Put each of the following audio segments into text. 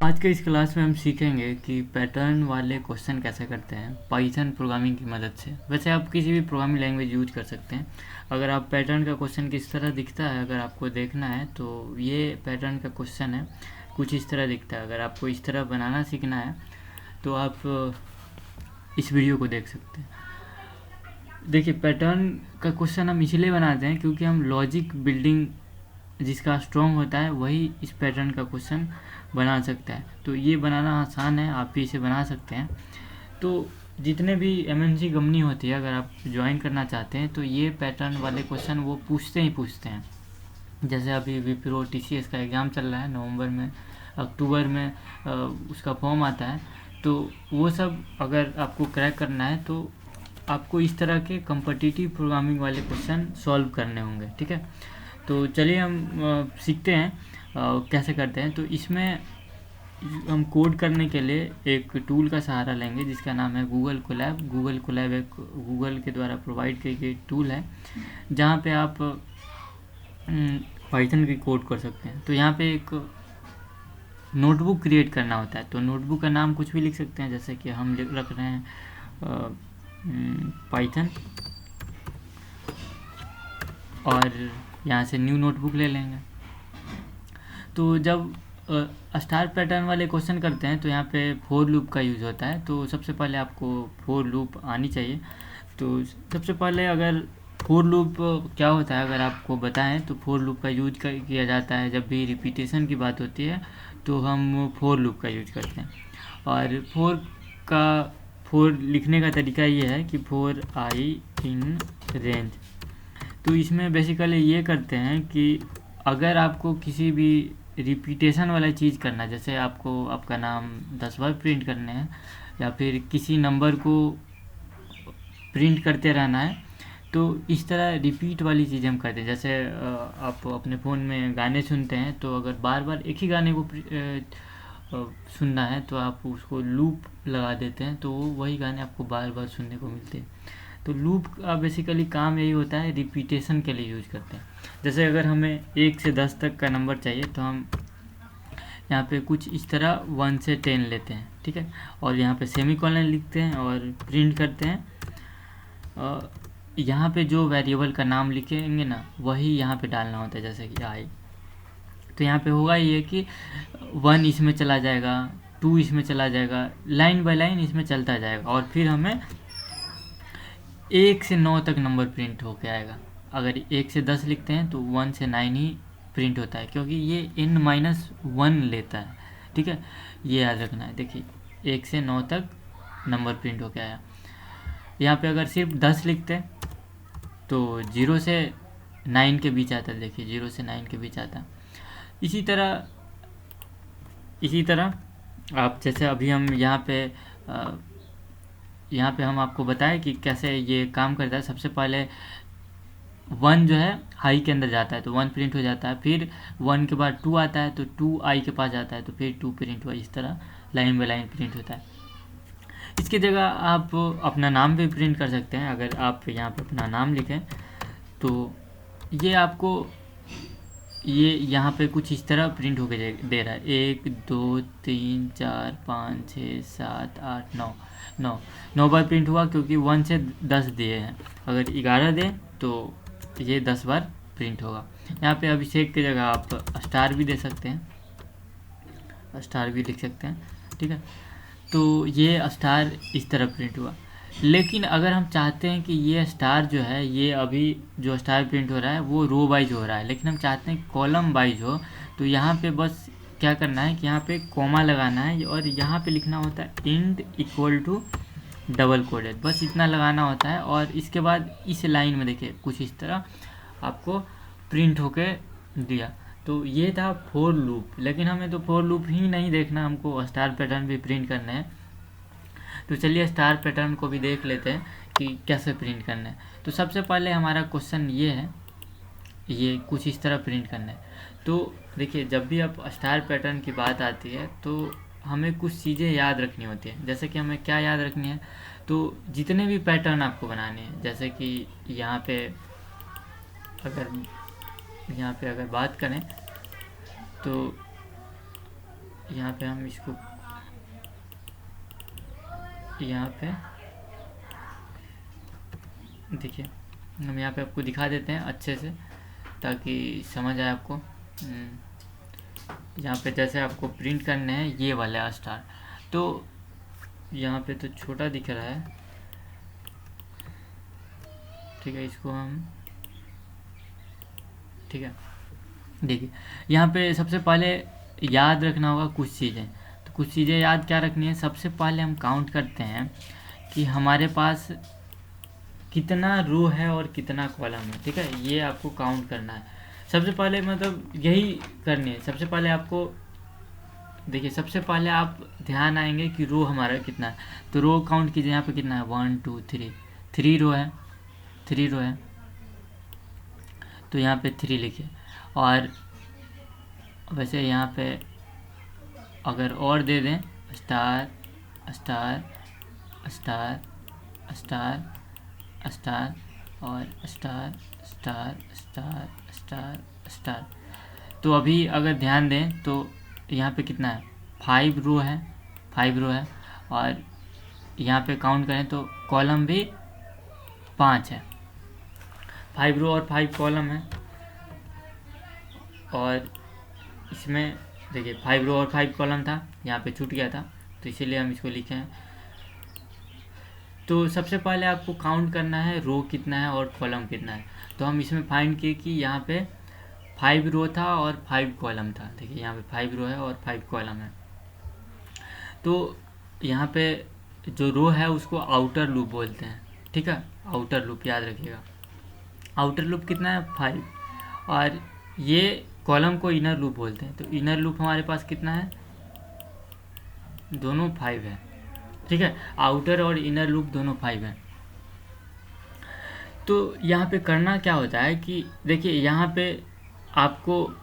आज के इस क्लास में हम सीखेंगे कि पैटर्न वाले क्वेश्चन कैसे करते हैं पाइथन प्रोग्रामिंग की मदद से। वैसे आप किसी भी प्रोग्रामिंग लैंग्वेज यूज कर सकते हैं। अगर आप पैटर्न का क्वेश्चन किस तरह दिखता है अगर आपको देखना है तो ये पैटर्न का क्वेश्चन है, कुछ इस तरह दिखता है। अगर आपको इस तरह बनाना सीखना है तो आप इस वीडियो को देख सकते हैं। देखिए, पैटर्न का क्वेश्चन हम इसलिए बनाते हैं क्योंकि हम लॉजिक बिल्डिंग जिसका स्ट्रॉन्ग होता है वही इस पैटर्न का क्वेश्चन बना सकता है। तो ये बनाना आसान है, आप भी इसे बना सकते हैं। तो जितने भी एमएनसी कंपनी होती है अगर आप ज्वाइन करना चाहते हैं तो ये पैटर्न वाले क्वेश्चन वो पूछते ही पूछते हैं। जैसे अभी विप्रो टीसीएस का एग्ज़ाम चल रहा है, नवंबर में अक्टूबर में उसका फॉर्म आता है। तो वो सब अगर आपको क्रैक करना है तो आपको इस तरह के कम्पिटिटिव प्रोग्रामिंग वाले क्वेश्चन सॉल्व करने होंगे। ठीक है, तो चलिए हम सीखते हैं कैसे करते हैं। तो इसमें हम कोड करने के लिए एक टूल का सहारा लेंगे जिसका नाम है गूगल कोलैब। गूगल कोलैब एक गूगल के द्वारा प्रोवाइड की गई टूल है जहाँ पे आप पाइथन की कोड कर सकते हैं। तो यहाँ पे एक नोटबुक क्रिएट करना होता है। तो नोटबुक का नाम कुछ भी लिख सकते हैं, जैसे कि हम रख रहे हैं पाइथन, और यहाँ से न्यू नोटबुक ले लेंगे। तो जब स्टार पैटर्न वाले क्वेश्चन करते हैं तो यहाँ पे फोर लूप का यूज़ होता है। तो सबसे पहले आपको फोर लूप आनी चाहिए। तो सबसे पहले अगर फोर लूप क्या होता है अगर आपको बताएं तो फोर लूप का यूज किया जाता है जब भी रिपीटेशन की बात होती है तो हम फोर लूप का यूज करते हैं। और फोर लिखने का तरीका ये है कि फोर आई इन रेंज। तो इसमें बेसिकली ये करते हैं कि अगर आपको किसी भी रिपीटेशन वाला चीज़ करना, जैसे आपको आपका नाम 10 बार प्रिंट करने हैं या फिर किसी नंबर को प्रिंट करते रहना है, तो इस तरह रिपीट वाली चीज़ हम करते हैं। जैसे आप अपने फ़ोन में गाने सुनते हैं तो अगर बार बार एक ही गाने को सुनना है तो आप उसको लूप लगा देते हैं, तो वही गाने आपको बार बार सुनने को मिलते हैं। तो लूप का बेसिकली काम यही होता है, रिपीटेशन के लिए यूज करते हैं। जैसे अगर हमें 1 से 10 तक का नंबर चाहिए तो हम यहाँ पे कुछ इस तरह 1 से 10 लेते हैं। ठीक है, और यहाँ पे सेमीकोलन लिखते हैं और प्रिंट करते हैं। यहाँ पे जो वेरिएबल का नाम लिखेंगे ना वही यहाँ पे डालना होता है, जैसे कि आई। तो यहाँ पे होगा ये कि 1 इसमें चला जाएगा, 2 इसमें चला जाएगा, लाइन बाय लाइन इसमें चलता जाएगा, और फिर हमें 1 से 9 तक नंबर प्रिंट होके आएगा। अगर 1 से 10 लिखते हैं तो 1 से 9 ही प्रिंट होता है क्योंकि ये n-1 लेता है। ठीक है, ये याद रखना है। देखिए 1 से 9 तक नंबर प्रिंट होके आया। यहाँ पे अगर सिर्फ 10 लिखते हैं तो 0 से 9 के बीच आता है। देखिए 0 से 9 के बीच आता है। इसी तरह आप जैसे अभी हम यहाँ पे हम आपको बताएं कि कैसे ये काम करता है। सबसे पहले 1 जो है हाई के अंदर जाता है तो 1 प्रिंट हो जाता है, फिर 1 के बाद 2 आता है तो 2 आई के पास जाता है तो फिर 2 प्रिंट हुआ। इस तरह लाइन बाय लाइन प्रिंट होता है। इसकी जगह आप अपना नाम भी प्रिंट कर सकते हैं। अगर आप यहाँ पे अपना नाम लिखें तो ये आपको ये यहाँ पे कुछ इस तरह प्रिंट होके दे रहा है। 1 2 3 4 5 6 7 8 9 9 बार प्रिंट हुआ क्योंकि 1 से 10 दिए हैं। अगर 11 दें तो ये 10 बार प्रिंट होगा। यहाँ पे अभिषेक की जगह आप स्टार भी दे सकते हैं, स्टार भी लिख सकते हैं। ठीक है, तो ये स्टार इस तरह प्रिंट हुआ। लेकिन अगर हम चाहते हैं कि ये स्टार जो है, ये अभी जो स्टार प्रिंट हो रहा है वो रो वाइज हो रहा है, लेकिन हम चाहते हैं कॉलम वाइज हो, तो यहाँ पे बस क्या करना है कि यहाँ पे कॉमा लगाना है और यहाँ पे लिखना होता है end equal to double coded. बस इतना लगाना होता है और इसके बाद इस लाइन में देखिए कुछ इस तरह आपको प्रिंट होके दिया। तो ये था फोर लूप, लेकिन हमें तो फोर लूप ही नहीं देखना, हमको स्टार पैटर्न भी प्रिंट करना है। तो चलिए स्टार पैटर्न को भी देख लेते हैं कि कैसे प्रिंट करना है। तो सबसे पहले हमारा क्वेश्चन ये है, ये कुछ इस तरह प्रिंट करना है। तो देखिए जब भी आप स्टार पैटर्न की बात आती है तो हमें कुछ चीज़ें याद रखनी होती हैं। जैसे कि हमें क्या याद रखनी है, तो जितने भी पैटर्न आपको बनाने हैं, जैसे कि यहाँ पे अगर बात करें तो यहाँ पे हम इसको यहाँ पे देखिए, हम यहाँ पे आपको दिखा देते हैं अच्छे से ताकि समझ आए आपको। यहाँ पे जैसे आपको प्रिंट करने हैं ये वाला स्टार, तो यहाँ पे तो छोटा दिख रहा है, ठीक है, इसको हम, ठीक है, देखिए यहाँ पे सबसे पहले याद रखना होगा कुछ चीज़ें। तो कुछ चीज़ें याद क्या रखनी है, सबसे पहले हम काउंट करते हैं कि हमारे पास कितना रो है और कितना कॉलम है, ठीक है, ये आपको काउंट करना है सबसे पहले, मतलब यही करनी है। सबसे पहले आपको देखिए, सबसे पहले आप ध्यान आएंगे कि रो हमारा कितना है, तो रो काउंट कीजिए, यहाँ पे कितना है 1 2 3, 3 रो है, 3 रो है, तो यहाँ पे 3 लिखिए। और वैसे यहाँ पे अगर और दे दें star star star star star और star star star star star, तो अभी अगर ध्यान दें तो यहाँ पे कितना है 5 रो है, 5 रो है, और यहाँ पे काउंट करें तो कॉलम भी 5 है, 5 रो और 5 कॉलम है। और इसमें देखिए 5 रो और 5 कॉलम था, यहाँ पे छूट गया था, तो इसीलिए हम इसको लिखे हैं। तो सबसे पहले आपको काउंट करना है रो कितना है और कॉलम कितना है। तो हम इसमें फाइंड किए कि यहाँ पे 5 रो था और 5 कॉलम था। देखिए यहाँ पे 5 रो है और 5 कॉलम है। तो यहाँ पे जो रो है उसको आउटर लूप बोलते हैं, ठीक है, आउटर लूप याद रखिएगा। आउटर लूप कितना है 5, और ये कॉलम को इनर लूप बोलते हैं। तो इनर लूप हमारे पास कितना है, दोनों 5 है, ठीक है, आउटर और इनर लूप दोनों 5 है। तो यहाँ पे करना क्या होता है कि देखिए यहाँ पे आपको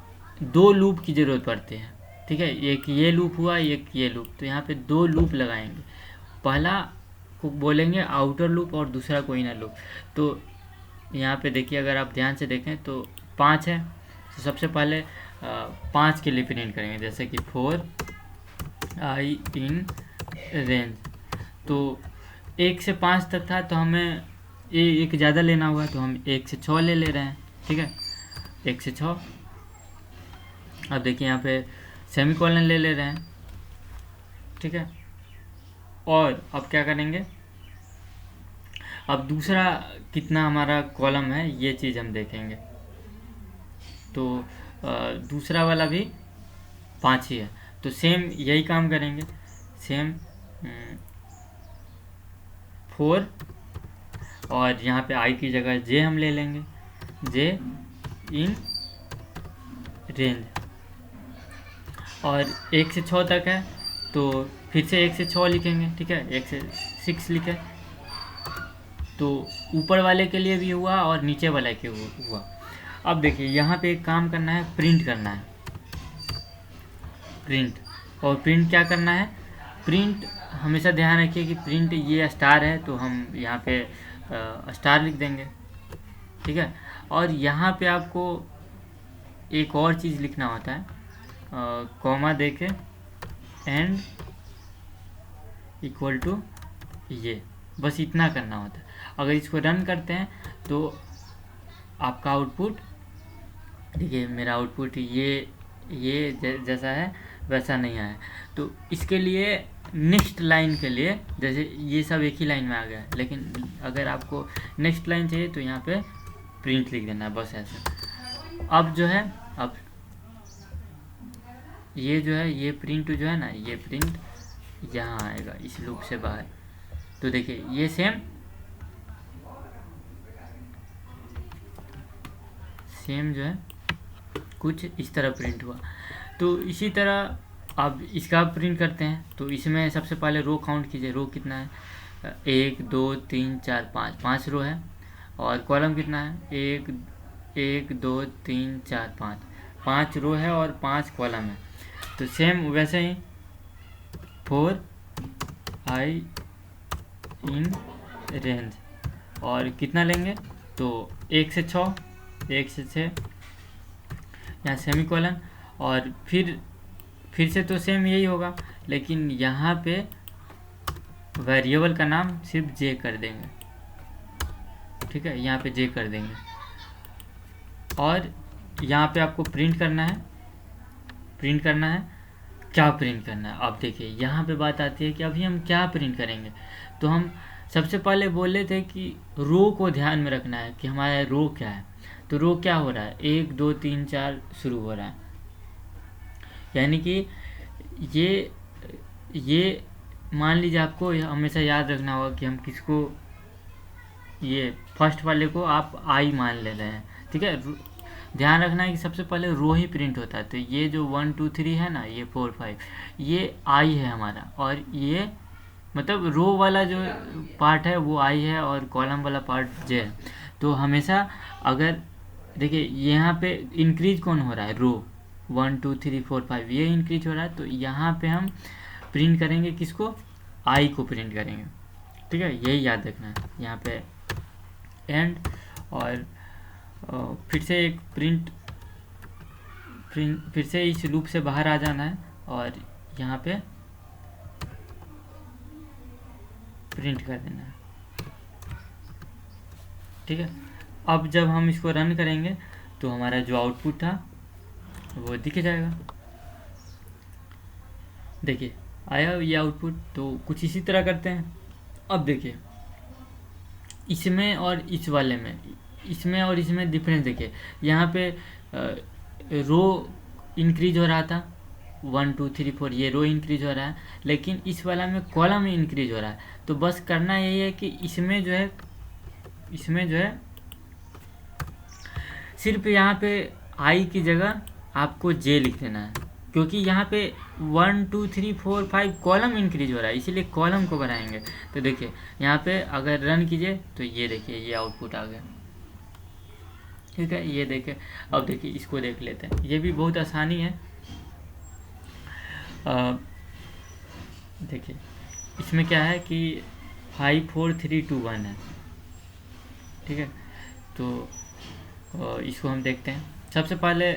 2 लूप की ज़रूरत पड़ती है, ठीक है, एक ये लूप हुआ, एक ये लूप, तो यहाँ पे 2 लूप लगाएंगे। पहला को बोलेंगे आउटर लूप और दूसरा को इनर लूप। तो यहाँ पे देखिए, अगर आप ध्यान से देखें तो 5 है, तो सबसे पहले 5 के लिए प्रिंट करेंगे, जैसे कि 4 आई इन रेंज। तो 1 से 5 तक था, तो हमें एक ज़्यादा लेना हुआ, तो हम 1 से 6 ले रहे हैं, ठीक है, 1 से 6। अब देखिए यहाँ पे सेमीकोलन ले रहे हैं, ठीक है। और अब क्या करेंगे, अब दूसरा कितना हमारा कॉलम है ये चीज़ हम देखेंगे। तो दूसरा वाला भी 5 ही है, तो सेम यही काम करेंगे, सेम 4, और यहाँ पे आई की जगह जे हम ले लेंगे, जे इन रेंज। और 1 से 6 तक है, तो फिर से 1 से 6 लिखेंगे, ठीक है, 1 से 6 लिखे। तो ऊपर वाले के लिए भी हुआ और नीचे वाले के हुआ। अब देखिए यहाँ पे एक काम करना है, प्रिंट करना है, प्रिंट। और प्रिंट क्या करना है, प्रिंट हमेशा ध्यान रखिए कि प्रिंट ये स्टार है, तो हम यहाँ पे स्टार लिख देंगे, ठीक है। और यहाँ पे आपको एक और चीज़ लिखना होता है, कॉमा देके एंड इक्वल टू ये, बस इतना करना होता है। अगर इसको रन करते हैं तो आपका आउटपुट, देखिए मेरा आउटपुट ये जैसा है वैसा नहीं आया। तो इसके लिए नेक्स्ट लाइन के लिए, जैसे ये सब एक ही लाइन में आ गया, लेकिन अगर आपको नेक्स्ट लाइन चाहिए तो यहाँ पे प्रिंट लिख देना है, बस ऐसा। अब जो है, अब ये जो है, ये प्रिंट जो है ना, ये प्रिंट यहाँ आएगा इस लूप से बाहर। तो देखिए ये सेम जो है कुछ इस तरह प्रिंट हुआ। तो इसी तरह अब इसका प्रिंट करते हैं। तो इसमें सबसे पहले रो काउंट कीजिए, रो कितना है, 1 2 3 4 5, 5 रो है। और कॉलम कितना है, 1 2 3 4 5, 5 रो है और 5 कॉलम है। तो सेम वैसे ही 4 आई इन रेंज, और कितना लेंगे, तो 1 से 6, 1 से 6 यहाँ सेमीकोलन, और फिर फिर से तो सेम यही होगा, लेकिन यहाँ पे वेरिएबल का नाम सिर्फ जे कर देंगे, ठीक है, यहाँ पे जे कर देंगे। और यहाँ पे आपको प्रिंट करना है, क्या प्रिंट करना है। अब देखिए यहाँ पे बात आती है कि अभी हम क्या प्रिंट करेंगे। तो हम सबसे पहले बोले थे कि रो को ध्यान में रखना है कि हमारा रो क्या है। तो रो क्या हो रहा है, 1 2 3 4 शुरू हो रहा है, यानी कि ये मान लीजिए आपको हमेशा याद रखना होगा कि हम किसको, ये फर्स्ट वाले को आप आई मान ले रहे हैं, ठीक है। ध्यान रखना है कि सबसे पहले रो ही प्रिंट होता है। तो ये जो 1 2 3 है ना, ये 4 5, ये आई है हमारा, और ये मतलब रो वाला जो पार्ट है वो आई है और कॉलम वाला पार्ट जे है। तो हमेशा अगर देखिए यहाँ पे इंक्रीज कौन हो रहा है, रो 1 2 3 4 5 ये इंक्रीज हो रहा है। तो यहाँ पे हम प्रिंट करेंगे किसको, आई को प्रिंट करेंगे, ठीक है, यही याद रखना है। यहाँ पे एंड, और फिर से एक प्रिंट फिर से इस लूप से बाहर आ जाना है और यहाँ पे प्रिंट कर देना है, ठीक है। अब जब हम इसको रन करेंगे तो हमारा जो आउटपुट था वो दिख जाएगा। देखिए आया ये आउटपुट। तो कुछ इसी तरह करते हैं। अब देखिए इसमें और इस वाले में, इसमें और इसमें डिफरेंस देखिए। यहाँ पे रो इंक्रीज हो रहा था 1 2 3 4, ये रो इंक्रीज हो रहा है, लेकिन इस वाला में कॉलम इंक्रीज हो रहा है। तो बस करना यही है कि इसमें जो है सिर्फ यहाँ पे आई की जगह आपको जे लिख देना है, क्योंकि यहाँ पे 1 2 3 4 5 कॉलम इंक्रीज हो रहा है, इसीलिए कॉलम को बनाएंगे। तो देखिए यहाँ पे अगर रन कीजिए तो ये देखिए ये आउटपुट आ गया, ठीक है। ये देखिए, अब देखिए इसको देख लेते हैं, ये भी बहुत आसानी है। देखिए इसमें क्या है कि 5 4 3 2 1 है, ठीक है। तो इसको हम देखते हैं। सबसे पहले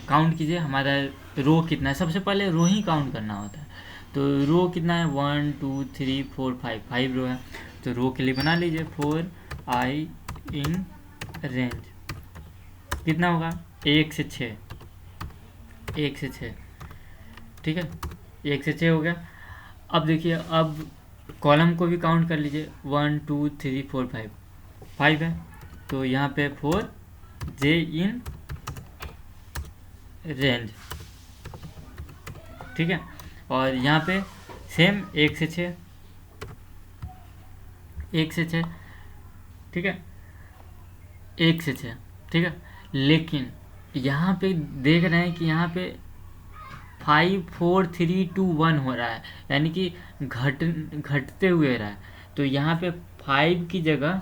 काउंट कीजिए हमारा रो कितना है। सबसे पहले रो ही काउंट करना होता है। तो रो कितना है, 1 2 3 4 5 रो है। तो रो के लिए बना लीजिए 4 आई इन रेंज, कितना होगा 1 से 6, 1 से 6, ठीक है, 1 से 6 हो गया। अब देखिए अब कॉलम को भी काउंट कर लीजिए 1 2 3 4 5 है। तो यहाँ पे 4 जे इन रेंज, ठीक है। और यहाँ पे सेम 1 से 6, 1 से 6, ठीक है, 1 से 6, ठीक है। लेकिन यहाँ पे देख रहे हैं कि यहाँ पे 5 4 3 2 1 हो रहा है, यानी कि घटते हुए रहा है। तो यहाँ पे 5 की जगह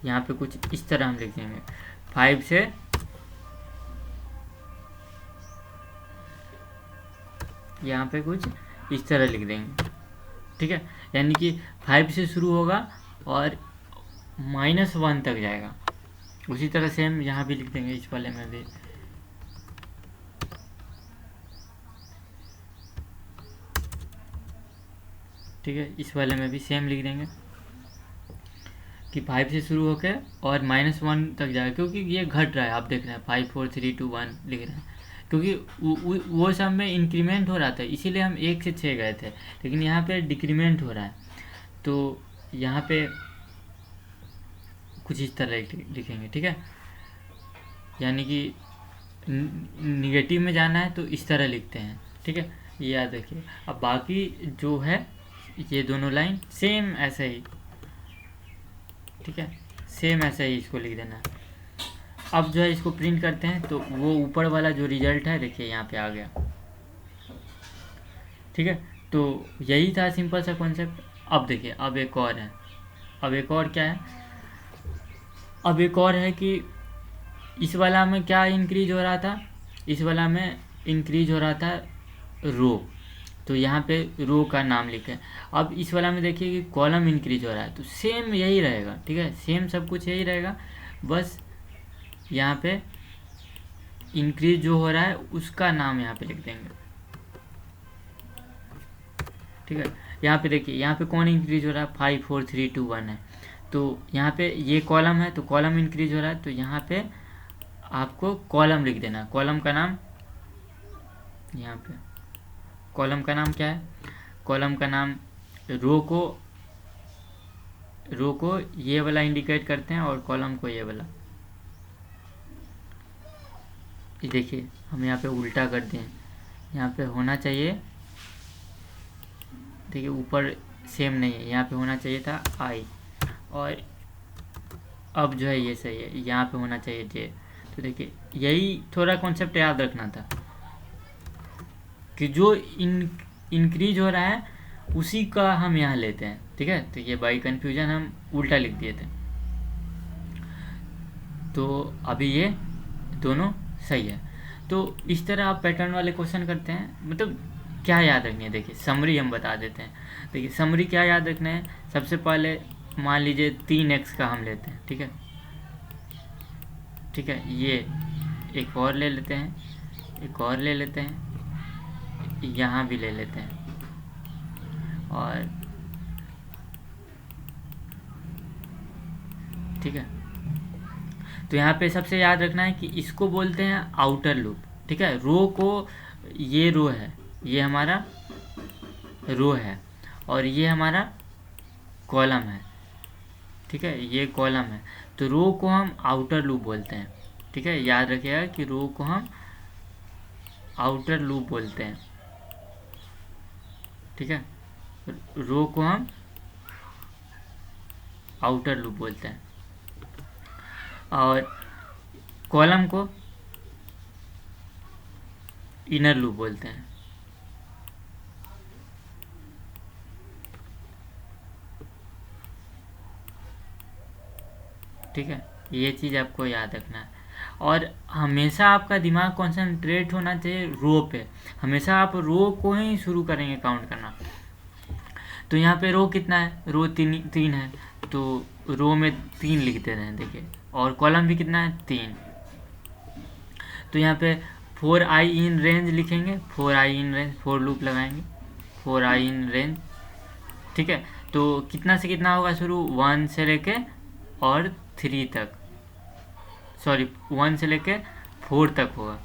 यहाँ पे कुछ इस तरह हम लिख देंगे, 5 से यहाँ पे कुछ इस तरह लिख देंगे, ठीक है। यानी कि 5 से शुरू होगा और -1 तक जाएगा। उसी तरह सेम यहाँ भी लिख देंगे, इस वाले में भी, ठीक है। इस वाले में भी सेम लिख देंगे कि 5 से शुरू होकर और -1 तक जाएगा, क्योंकि ये घट रहा है। आप देख रहे हैं 5 4 3 2 1 लिख रहे हैं, क्योंकि वो सब में इंक्रीमेंट हो रहा था, इसीलिए हम 1 से 6 गए थे। लेकिन यहाँ पे डिक्रीमेंट हो रहा है, तो यहाँ पे कुछ इस तरह लिखेंगे, ठीक है। यानी कि निगेटिव में जाना है तो इस तरह लिखते हैं, ठीक है, ये याद रखिए। अब बाकी जो है ये दोनों लाइन सेम ऐसे ही, ठीक है, सेम ऐसे ही इसको लिख देना है। अब जो है इसको प्रिंट करते हैं तो वो ऊपर वाला जो रिजल्ट है देखिए यहाँ पे आ गया, ठीक है। तो यही था सिंपल सा कॉन्सेप्ट। अब देखिए अब एक और है, अब एक और क्या है, अब एक और है कि इस वाला में क्या इंक्रीज हो रहा था, इस वाला में इंक्रीज हो रहा था रो, तो यहाँ पे रो का नाम लिखे। अब इस वाला में देखिए कि कॉलम इंक्रीज हो रहा है, तो सेम यही रहेगा, ठीक है, सेम सब कुछ यही रहेगा। बस यहाँ पे इंक्रीज जो हो रहा है उसका नाम यहाँ पे लिख देंगे। ठीक है, यहाँ पे देखिए, यहाँ पे कौन इंक्रीज हो रहा है, 5 4 3 2 1 है। तो यहाँ पे ये कॉलम है तो कॉलम इंक्रीज हो रहा है, तो यहाँ पे आपको कॉलम लिख देना। कॉलम का नाम, यहाँ पे कॉलम का नाम क्या है, कॉलम का नाम रो को ये वाला इंडिकेट करते हैं और कॉलम को ये वाला। ये देखिए हम यहाँ पे उल्टा कर दें, यहाँ पे होना चाहिए, देखिए ऊपर सेम नहीं है, यहाँ पे होना चाहिए था आई, और अब जो है ये सही है, यहाँ पे होना चाहिए जे। तो देखिए यही थोड़ा कॉन्सेप्ट याद रखना था कि जो इंक्रीज हो रहा है उसी का हम यहाँ लेते हैं। ठीक है, तो ये बाई कन्फ्यूजन हम उल्टा लिख दिए थे, तो अभी ये दोनों सही है। तो इस तरह आप पैटर्न वाले क्वेश्चन करते हैं। मतलब क्या याद रखनी है, देखिए समरी हम बता देते हैं। देखिए समरी क्या याद रखना है, सबसे पहले मान लीजिए 3x का हम लेते हैं। ठीक है, ठीक है, ये एक और ले लेते हैं, एक और ले लेते हैं, यहाँ भी ले लेते हैं, और ठीक है। तो यहाँ पे सबसे याद रखना है कि इसको बोलते हैं आउटर लूप। ठीक है, रो को, ये रो है, ये हमारा रो है, और ये हमारा कॉलम है। ठीक है, ये कॉलम है, तो रो को हम आउटर लूप बोलते हैं। ठीक है, याद रखिएगा कि रो को हम आउटर लूप बोलते हैं। ठीक है, रो को हम आउटर लूप बोलते हैं, और कॉलम को इनर लूप बोलते हैं। ठीक है, ये चीज़ आपको याद रखना है, और हमेशा आपका दिमाग कंसंट्रेट होना चाहिए रो पे। हमेशा आप रो को ही शुरू करेंगे काउंट करना। तो यहाँ पे रो कितना है, रो तीन है, तो रो में 3 लिख दे रहे हैं, देखिए, और कॉलम भी कितना है, 3। तो यहाँ पे 4i इन रेंज लिखेंगे, 4i इन रेंज, 4 लूप लगाएंगे, 4i इन रेंज। ठीक है, तो कितना से कितना होगा शुरू, 1 से लेके और 3 तक, सॉरी 1 से लेके 4 तक होगा,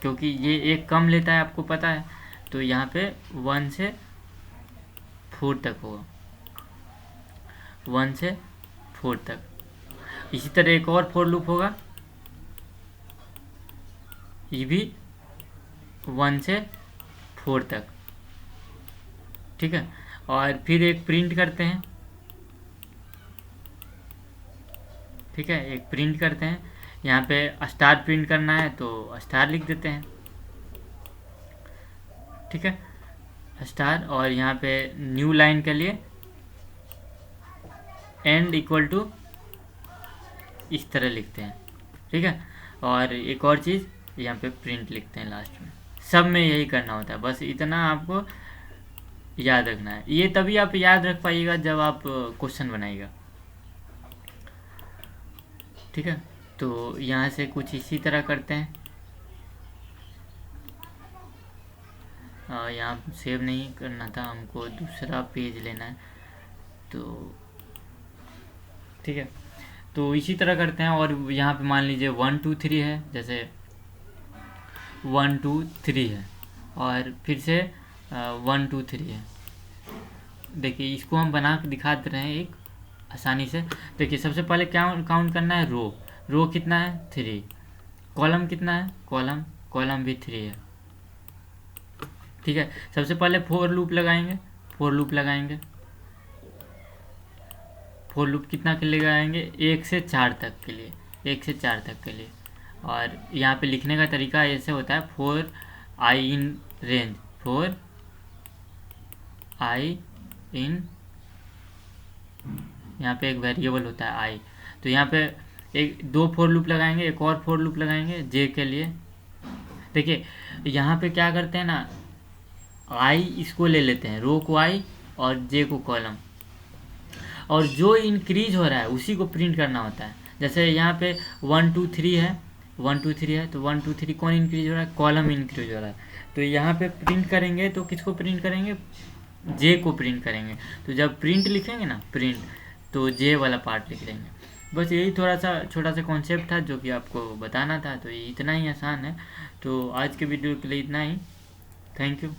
क्योंकि ये एक कम लेता है आपको पता है। तो यहाँ पे 1 से 4 तक होगा, 1 से 4 तक। इसी तरह एक और 4 लूप होगा, ये भी 1 से 4 तक। ठीक है, और फिर एक प्रिंट करते हैं। ठीक है, एक प्रिंट करते हैं, यहाँ पे स्टार प्रिंट करना है तो स्टार लिख देते हैं। ठीक है, स्टार, और यहाँ पे न्यू लाइन के लिए एंड इक्वल टू इस तरह लिखते हैं। ठीक है, और एक और चीज़ यहाँ पे प्रिंट लिखते हैं लास्ट में। सब में यही करना होता है, बस इतना आपको याद रखना है। ये तभी आप याद रख पाइएगा जब आप क्वेश्चन बनाइएगा। ठीक है, तो यहाँ से कुछ इसी तरह करते हैं। यहाँ सेव नहीं करना था हमको, दूसरा पेज लेना है, तो ठीक है, तो इसी तरह करते हैं। और यहाँ पे मान लीजिए 1 2 3 है, जैसे 1 2 3 है, और फिर से 1 2 3 है। देखिए इसको हम बना के दिखा दे रहे हैं एक आसानी से। देखिए सबसे पहले क्या काउंट करना है, रो कितना है, 3। कॉलम कितना है, कॉलम भी 3 है। ठीक है, सबसे पहले 4 लूप लगाएंगे, 4 लूप कितना के लिए लगाएंगे, 1 से 4 तक के लिए, 1 से 4 तक के लिए। और यहाँ पे लिखने का तरीका ऐसे होता है, 4i इन रेंज, 4i इन, यहाँ पे एक वेरिएबल होता है i, तो यहाँ पे एक 2 4 लूप लगाएंगे, एक और 4 लूप लगाएंगे j के लिए। देखिए यहाँ पे क्या करते हैं ना, i इसको ले लेते हैं, रो को i और j को कॉलम, और जो इंक्रीज हो रहा है उसी को प्रिंट करना होता है। जैसे यहाँ पे 1 2 3 है, 1 2 3 है, तो 1 2 3 कौन इंक्रीज हो रहा है, कॉलम इंक्रीज हो रहा है। तो यहाँ पे प्रिंट करेंगे तो किसको प्रिंट करेंगे, जे को प्रिंट करेंगे। तो जब प्रिंट लिखेंगे ना, प्रिंट, तो जे वाला पार्ट लिख देंगे। बस यही थोड़ा सा छोटा सा कॉन्सेप्ट था जो कि आपको बताना था। तो ये इतना ही आसान है। तो आज के वीडियो के लिए इतना ही। Thank you.